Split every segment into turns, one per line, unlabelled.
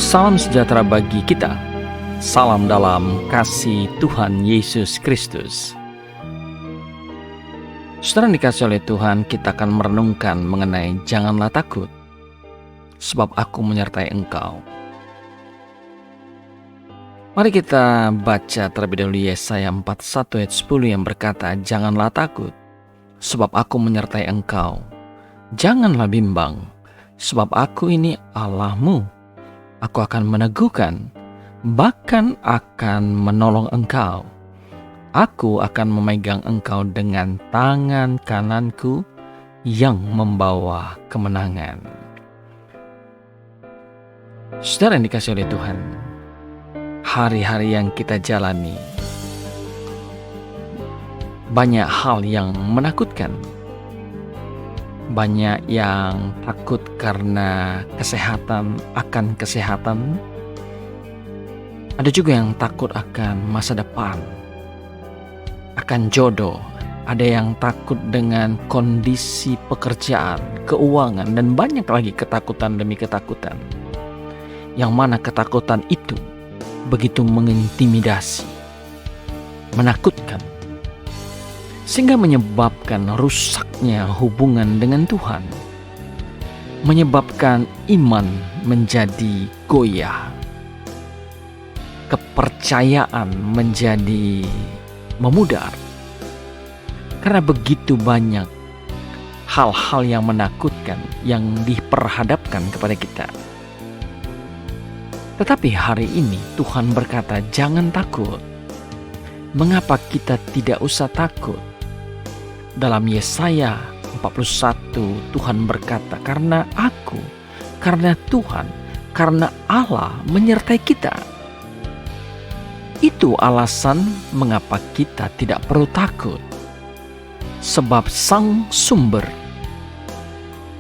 Salam sejahtera bagi kita. Salam dalam kasih Tuhan Yesus Kristus. Saudara yang dikasihi oleh Tuhan, kita akan merenungkan mengenai janganlah takut, sebab aku menyertai engkau. Mari kita baca terlebih dahulu Yesaya 41 ayat 10 yang berkata, janganlah takut, sebab aku menyertai engkau. Janganlah bimbang, sebab aku ini Allahmu. Aku akan meneguhkan, bahkan akan menolong engkau. Aku akan memegang engkau dengan tangan kananku yang membawa kemenangan. Saudara yang dikasihi oleh Tuhan, hari-hari yang kita jalani, banyak hal yang menakutkan. Banyak yang takut karena akan kesehatan. Ada juga yang takut akan masa depan, akan jodoh. Ada yang takut dengan kondisi pekerjaan, keuangan, dan banyak lagi ketakutan demi ketakutan. Yang mana ketakutan itu begitu mengintimidasi, menakutkan, sehingga menyebabkan rusaknya hubungan dengan Tuhan, menyebabkan iman menjadi goyah, kepercayaan menjadi memudar, karena begitu banyak hal-hal yang menakutkan yang diperhadapkan kepada kita. Tetapi hari ini Tuhan berkata, jangan takut. Mengapa kita tidak usah takut? Dalam Yesaya 41 Tuhan berkata, karena aku, karena Tuhan, karena Allah menyertai kita. Itu alasan mengapa kita tidak perlu takut. Sebab Sang Sumber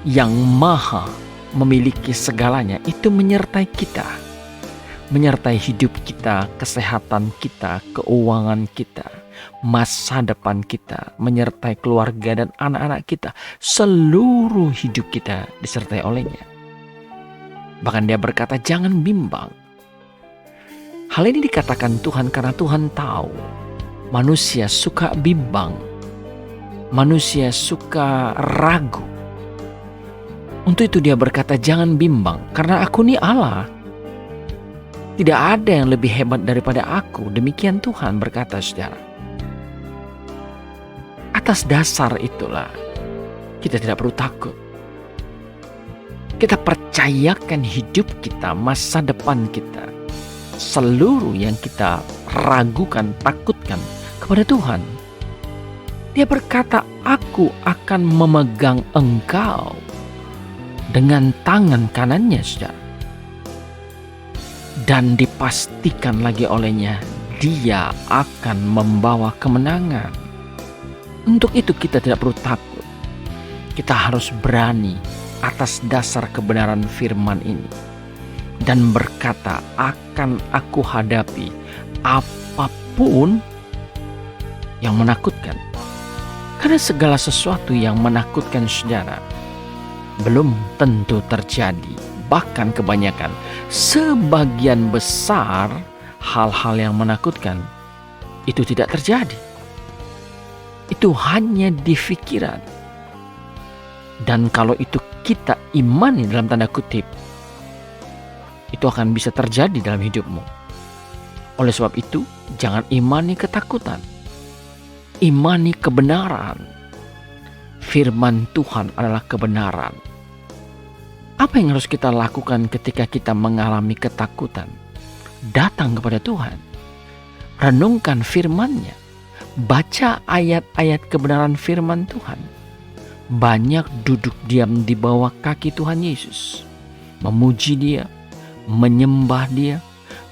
yang maha memiliki segalanya itu menyertai kita. Menyertai hidup kita, kesehatan kita, keuangan kita, masa depan kita, menyertai keluarga dan anak-anak kita. Seluruh hidup kita disertai olehnya. Bahkan dia berkata, jangan bimbang. Hal ini dikatakan Tuhan karena Tuhan tahu manusia suka bimbang. Manusia suka ragu. Untuk itu dia berkata, jangan bimbang, karena aku ini Allah. Tidak ada yang lebih hebat daripada aku. Demikian Tuhan berkata, saudara. Atas dasar itulah kita tidak perlu takut. Kita percayakan hidup kita, masa depan kita, seluruh yang kita ragukan, takutkan kepada Tuhan. Dia berkata, aku akan memegang engkau dengan tangan kanannya, saudara. Dan dipastikan lagi olehnya, dia akan membawa kemenangan. Untuk itu kita tidak perlu takut. Kita harus berani atas dasar kebenaran firman ini. Dan berkata, akan aku hadapi apapun yang menakutkan. Karena segala sesuatu yang menakutkan saudara belum tentu terjadi. Bahkan kebanyakan, sebagian besar hal-hal yang menakutkan itu tidak terjadi. Itu hanya di pikiran. Dan kalau itu kita imani dalam tanda kutip, itu akan bisa terjadi dalam hidupmu. Oleh sebab itu, jangan imani ketakutan. Imani kebenaran. Firman Tuhan adalah kebenaran. Apa yang harus kita lakukan ketika kita mengalami ketakutan? Datang kepada Tuhan. Renungkan firman-Nya. Baca ayat-ayat kebenaran firman Tuhan. Banyak duduk diam di bawah kaki Tuhan Yesus. Memuji Dia, menyembah Dia,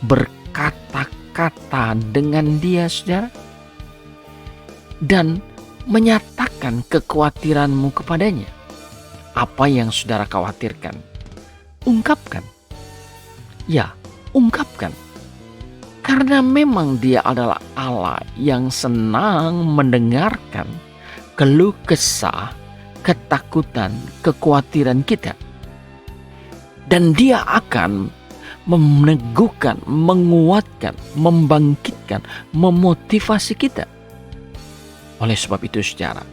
berkata-kata dengan Dia, saudara. Dan menyatakan kekhawatiranmu kepadanya. Apa yang saudara khawatirkan, ungkapkan. Ya, ungkapkan. Karena memang dia adalah Allah yang senang mendengarkan keluh kesah, ketakutan, kekhawatiran kita. Dan dia akan meneguhkan, menguatkan, membangkitkan, memotivasi kita. Oleh sebab itu saudara,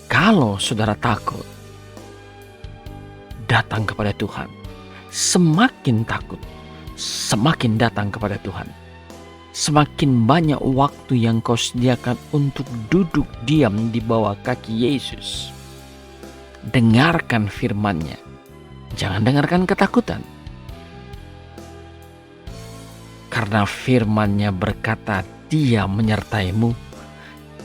kalau saudara takut, datang kepada Tuhan. Semakin takut, semakin datang kepada Tuhan. Semakin banyak waktu yang kau sediakan untuk duduk diam di bawah kaki Yesus. Dengarkan firman-Nya. Jangan dengarkan ketakutan. Karena firman-Nya berkata, Dia menyertaimu.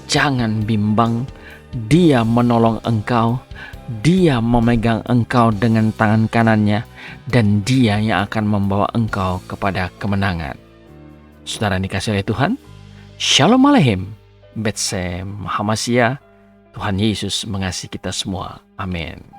Jangan bimbang, Dia menolong engkau. Dia memegang engkau dengan tangan kanannya, dan Dia yang akan membawa engkau kepada kemenangan. Saudara dikasihi oleh Tuhan, Shalom Aleichem, Betsem Hamasia, Tuhan Yesus mengasihi kita semua. Amin.